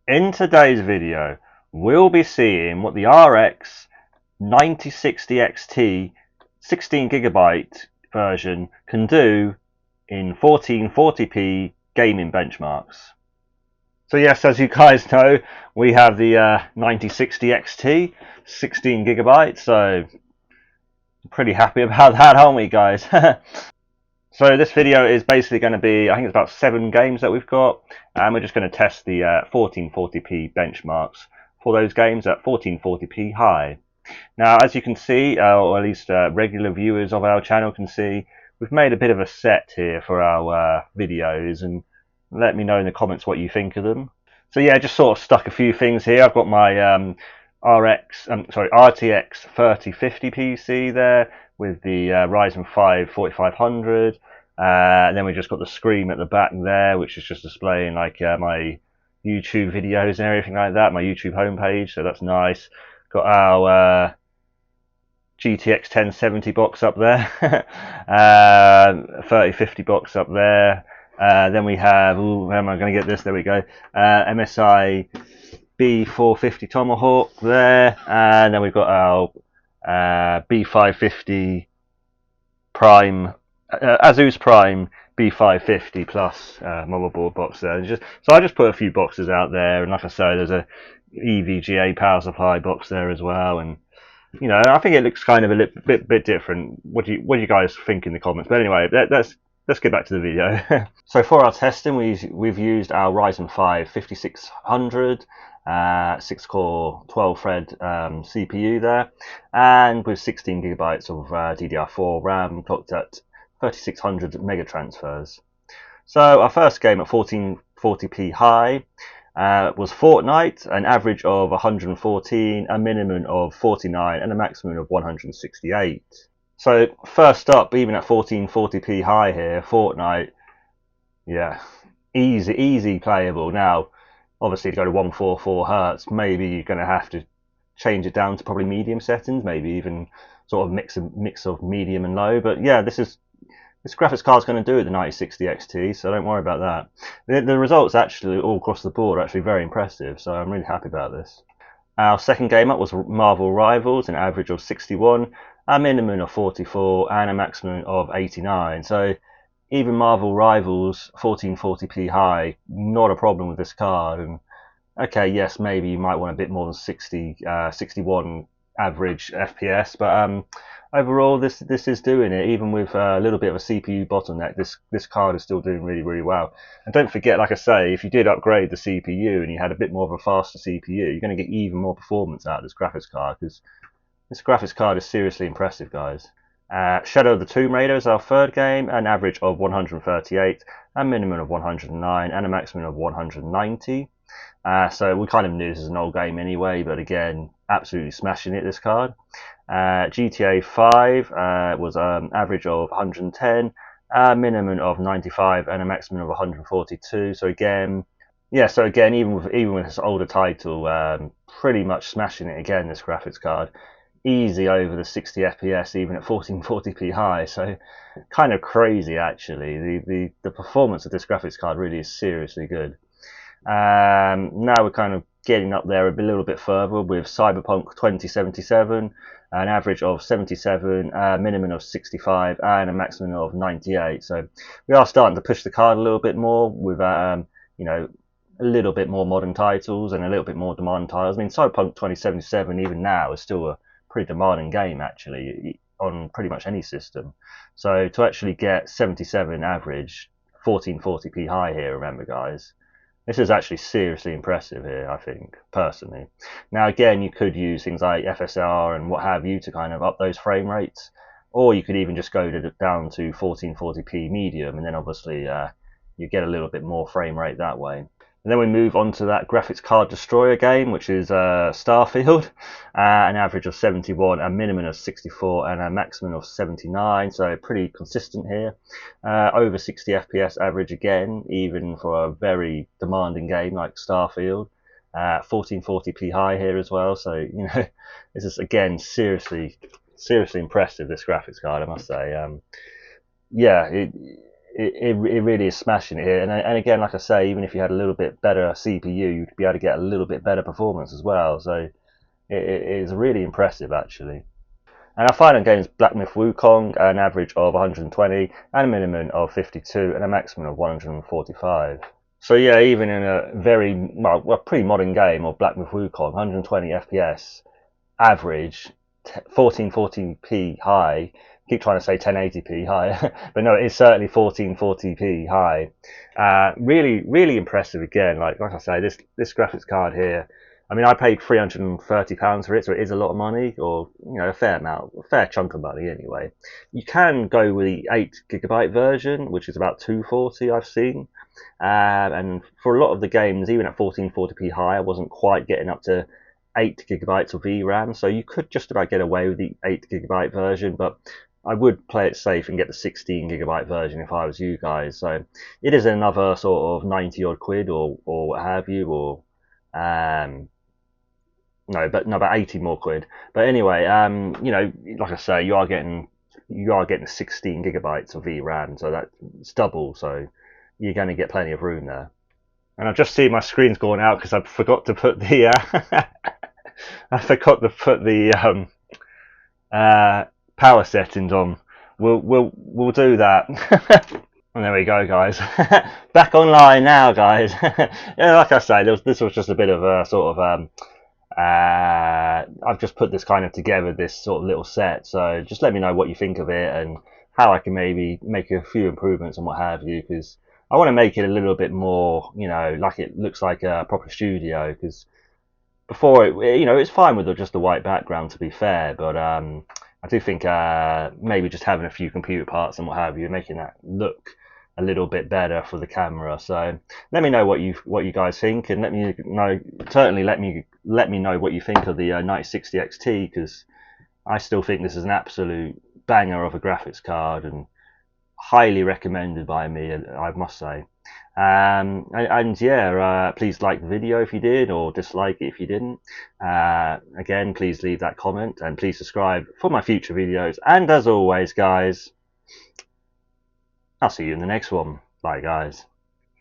In today's video, we'll be seeing what the RX 9060 XT 16GB version can do in 1440p gaming benchmarks. So yes, as you guys know, we have the 9060 XT 16GB, so pretty happy about that, aren't we, guys? So this video is basically going to be, I think it's about 7 games that we've got, and we're just going to test the 1440p benchmarks for those games at 1440p high. Now, as you can see, or at least regular viewers of our channel can see, we've made a bit of a set here for our videos, and let me know in the comments what you think of them. So yeah, just sort of stuck a few things here. I've got my RTX 3050 PC there with the Ryzen 5 4500. And then we just got the screen at the back there, which is just displaying like my YouTube videos and everything like that, my YouTube homepage. So that's nice. Got our GTX 1070 box up there, 3050 box up there. Then we have, ooh, how am I going to get this? There we go. MSI B450 Tomahawk there, and then we've got our B550 Prime, Asus Prime B550 plus motherboard box there. So I just put a few boxes out there, and like I say, there's a EVGA power supply box there as well, and you know, I think it looks kind of a bit different. What do you guys think in the comments? But anyway, let's get back to the video. So for our testing, we've used our Ryzen 5 5600 6-core 12-thread CPU there, and with 16GB of DDR4 RAM, clocked at 3600 mega transfers. So our first game at 1440p high was Fortnite, an average of 114, a minimum of 49, and a maximum of 168. So first up, even at 1440p high here, Fortnite, yeah, easy playable. Now, obviously to go to 144 Hertz, maybe you're going to have to change it down to probably medium settings, maybe even sort of mix of medium and low. But yeah, this graphics card's going to do it, the 9060 XT, so don't worry about that. The results actually all across the board are actually very impressive, so I'm really happy about this. Our second game up was Marvel Rivals, an average of 61, a minimum of 44, and a maximum of 89. So even Marvel Rivals 1440p high, not a problem with this card. And okay, yes, maybe you might want a bit more than 61 average FPS, but overall this is doing it. Even with a little bit of a CPU bottleneck, this card is still doing really well. And don't forget, like I say, if you did upgrade the CPU and you had a bit more of a faster CPU, you're going to get even more performance out of this graphics card, because this graphics card is seriously impressive, guys. Shadow of the Tomb Raider is our third game, an average of 138, a minimum of 109, and a maximum of 190. So we kind of knew this is an old game anyway, but again, absolutely smashing it, this card. GTA 5 was an average of 110, a minimum of 95, and a maximum of 142. So again, yeah, even with this older title, pretty much smashing it again, this graphics card. Easy over the 60 FPS even at 1440p high, so kind of crazy actually. The performance of this graphics card really is seriously good. Now we're kind of getting up there a little bit further with Cyberpunk 2077, an average of 77, a minimum of 65, and a maximum of 98. So we are starting to push the card a little bit more with you know, a little bit more modern titles and a little bit more demanding titles. I mean, Cyberpunk 2077 even now is still a pretty demanding game actually on pretty much any system. So to actually get 77 average 1440p high here, remember guys, this is actually seriously impressive here, I think, personally. Now again, you could use things like FSR and what have you to kind of up those frame rates, or you could even just go down to 1440p medium, and then obviously you get a little bit more frame rate that way. And then we move on to that graphics card destroyer game, which is Starfield, an average of 71, a minimum of 64, and a maximum of 79. So pretty consistent here. Over 60 FPS average again, even for a very demanding game like Starfield. 1440p high here as well. So you know, this is again seriously impressive. This graphics card, I must say. Yeah. it really is smashing it here. And again, like I say, even if you had a little bit better CPU, you'd be able to get a little bit better performance as well. So it is really impressive actually. And I find on games Black Myth Wukong an average of 120 and a minimum of 52 and a maximum of 145. So yeah, even in a very well pretty modern game of Black Myth Wukong, 120 FPS average, 1440p high. I keep trying to say 1080p high, but no, it's certainly 1440p high. Really impressive again. Like I say, this graphics card here. I mean, I paid £330 for it, so it is a lot of money, or a fair amount, a fair chunk of money anyway. You can go with the 8 GB version, which is about 240 I've seen. And for a lot of the games, even at 1440p high, I wasn't quite getting up to 8 GB of VRAM, so you could just about get away with the 8 GB version, but I would play it safe and get the 16 GB version if I was you guys. So it is another sort of 90 odd quid or what have you, or um, no, about 80 more quid. But anyway, like I say, you are getting 16 GB of VRAM, so that's double. So you're going to get plenty of room there. And I've just seen my screen's gone out because I forgot to put the power settings on. We'll do that. And there we go, guys. Back online now, guys. Yeah, like I say, this was just a bit of a sort of I've just put this kind of together, this sort of little set. So just let me know what you think of it and how I can maybe make a few improvements and what have you, because I want to make it a little bit more, like it looks like a proper studio. Because before it's fine with just the white background, to be fair, but I do think maybe just having a few computer parts and what have you, making that look a little bit better for the camera. So let me know what you guys think, and let me know, certainly let me know what you think of the 9060 XT, because I still think this is an absolute banger of a graphics card and highly recommended by me, I must say. And yeah, please like the video if you did, or dislike it if you didn't. Again, please leave that comment and please subscribe for my future videos. And as always, guys, I'll see you in the next one. Bye, guys.